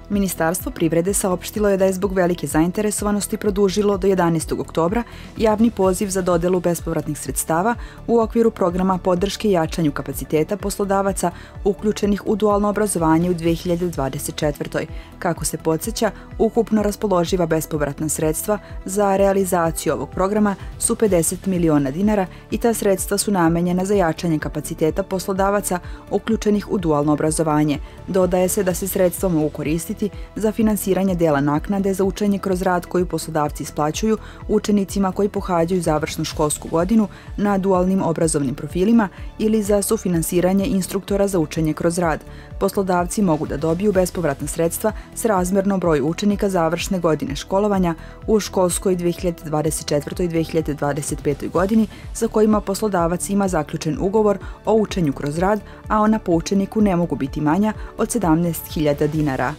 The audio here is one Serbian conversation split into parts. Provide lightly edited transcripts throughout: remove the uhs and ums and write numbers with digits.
Ministarstvo privrede saopštilo je da je zbog velike zainteresovanosti produžilo do 11. oktobra javni poziv za dodelu bespovratnih sredstava u okviru programa podrške i jačanju kapaciteta poslodavaca uključenih u dualno obrazovanje u 2024. Kako se podsjeća, ukupno raspoloživa bespovratna sredstva za realizaciju ovog programa su 50 miliona dinara i ta sredstva su namenjena za jačanje kapaciteta poslodavaca uključenih u dualno obrazovanje. Dodaje se da se sredstva mogu koristiti za finansiranje dela naknade za učenje kroz rad koju poslodavci isplaćuju učenicima koji pohađaju završnu školsku godinu na dualnim obrazovnim profilima ili za sufinansiranje instruktora za učenje kroz rad. Poslodavci mogu da dobiju bespovratna sredstva s razmerno broju učenika završne godine školovanja u školskoj 2024. i 2025. godini za kojima poslodavac ima zaključen ugovor o učenju kroz rad, a ona po učeniku ne mogu biti manja od 17.000 dinara.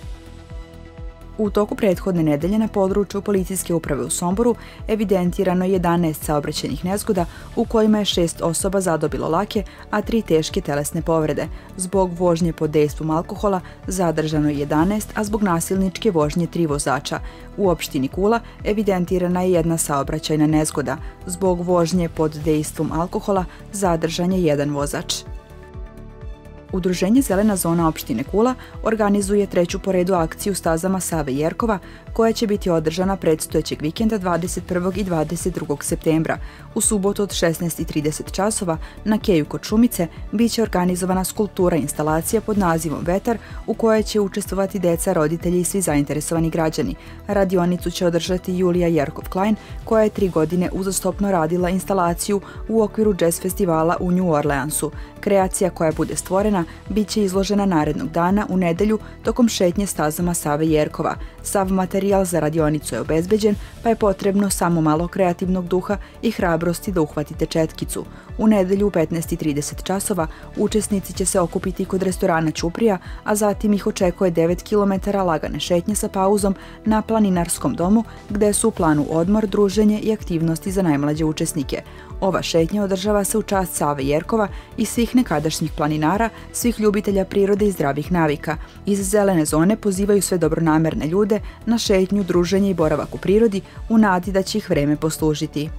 U toku prethodne nedelje na području policijske uprave u Somboru evidentirano je 11 saobraćajnih nezgoda u kojima je 6 osoba zadobilo lake, a 3 teške telesne povrede. Zbog vožnje pod dejstvom alkohola zadržano je 11, a zbog nasilničke vožnje 3 vozača. U opštini Kula evidentirana je 1 saobraćajna nezgoda. Zbog vožnje pod dejstvom alkohola zadržan je 1 vozač. Udruženje Zelena zona opštine Kula organizuje 3. po redu akciju stazama Save Jerkova, koja će biti održana predstojećeg vikenda 21. i 22. septembra. U subotu od 16:30 časova na keju kod Šumice biće organizovana skulptura instalacija pod nazivom Vetar, u kojoj će učestvovati deca, roditelji i svi zainteresovani građani. Radionicu će održati Julija Jerkov-Klein, koja je 3 godine uzastopno radila instalaciju u okviru jazz festivala u New Orleansu. Kreacija koja bude stvorena biće izložena narednog dana u nedelju tokom šetnje stazama Save Jerkova. Sav materijal za radionicu je obezbeđen, pa je potrebno samo malo kreativnog duha i hrabrosti da uhvatite četkicu. U nedelju u 15:30 časova učesnici će se okupiti kod restorana Ćuprija, a zatim ih očekuje 9 km lagane šetnje sa pauzom na planinarskom domu, gde su u planu odmor, druženje i aktivnosti za najmlađe učesnike. Ova šetnja održava se u čast Save Jerkova i svih nekadašnjih planinara, svih ljubitelja prirode i zdravih navika. Iz Zelene zone pozivaju sve dobronamerne ljude na šetnju, druženje i boravak u prirodi u nadi da će ih vreme poslužiti.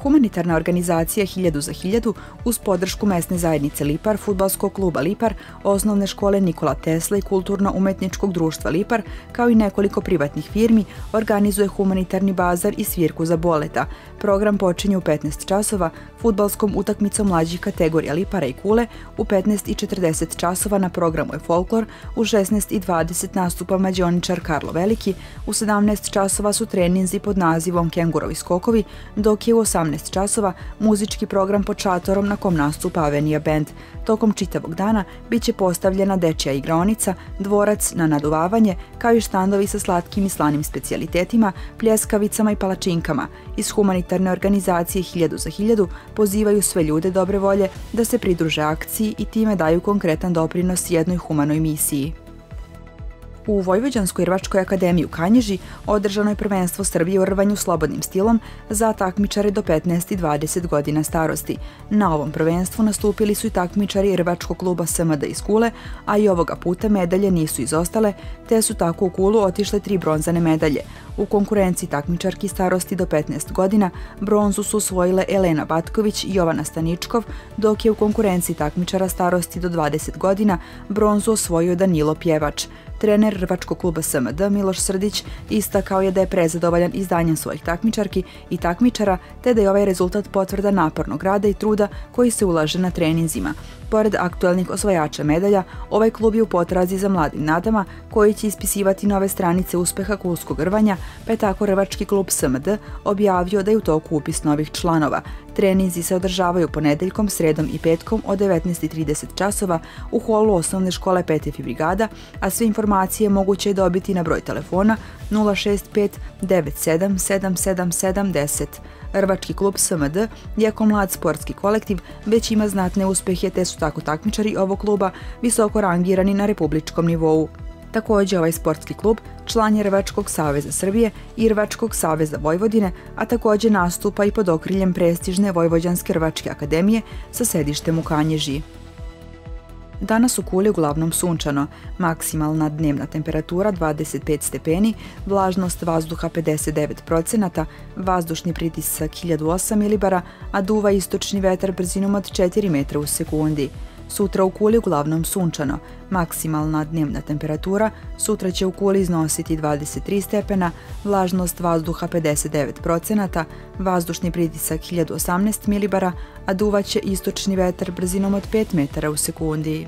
Humanitarna organizacija 1000 za 1000 uz podršku mesne zajednice Lipar, fudbalskog kluba Lipar, osnovne škole Nikola Tesla i kulturno-umetničkog društva Lipar, kao i nekoliko privatnih firmi, organizuje humanitarni bazar i svirku za boleta. Program počinje u 15 časova fudbalskom utakmicom mlađih kategorija Lipara i Kule, u 15:40 časova na programu je folklor, u 16:20 nastupa mađioničar Karlo Veliki, u 17 časova su treninzi pod nazivom Kengurovi skokovi, dok je u 18 časova muzički program pod šatorom na kom nastupa Avenija Band. Tokom čitavog dana biće postavljena dečja igraonica, dvorac na naduvavanje, kao i štandovi sa slatkim i slanim specijalitetima, pljeskavicama i palačinkama. Iz humanitarne organizacije 1000 za 1000 pozivaju sve ljude dobre volje da se pridruže akciji i time daju konkretan doprinos jednoj humanoj misiji. U Vojvođanskoj rvačkoj akademiji u Kanjiži održano je prvenstvo Srbije u rvanju slobodnim stilom za takmičare do 15 i 20 godina starosti. Na ovom prvenstvu nastupili su i takmičari rvačkog kluba SMD iz Kule, a i ovoga puta medalje nisu izostale, te su tako u Kulu otišle 3 bronzane medalje. U konkurenciji takmičarki starosti do 15 godina bronzu su osvojile Elena Batković i Jovana Staničkov, dok je u konkurenciji takmičara starosti do 20 godina bronzu osvojio Danilo Pjevač. Trener rvačkog kluba SMD Miloš Srdić istakao je da je prezadovoljan izdanjem svojih takmičarki i takmičara, te da je ovaj rezultat potvrda napornog rada i truda koji se ulaže na treninzima. Pored aktuelnih osvajača medalja, ovaj klub je u potrazi za mladim nadama koji će ispisivati nove stranice uspeha kulskog rvanja, pa je tako rvački klub SMD objavio da je u toku upis novih članova. Treninzi se održavaju ponedeljkom, sredom i petkom od 19:30 časova u holu osnovne škole Petefi brigada, a sve informacije moguće je dobiti na broj telefona 065 97 777 10. Rvački klub SMD, iako mlad sportski kolektiv, već ima znatne uspehe, te su tako takmičari ovog kluba visoko rangirani na republičkom nivou. Također, ovaj sportski klub član je Rvačkog saveza Srbije i Rvačkog saveza Vojvodine, a također nastupa i pod okriljem prestižne Vojvođanske rvačke akademije sa sedištem u Kanjiži. Danas u Kuli uglavnom sunčano, maksimalna dnevna temperatura 25 stepeni, vlažnost vazduha 59%, vazdušni pritisak 1008 milibara, a duva istočni vetar brzinom od 4 metra u sekundi. Sutra u Kuli uglavnom sunčano, maksimalna dnevna temperatura sutra će u Kuli iznositi 23 stepena, vlažnost vazduha 59%, vazdušni pritisak 1018 milibara, a duvaće istočni vetar brzinom od 5 metara u sekundi.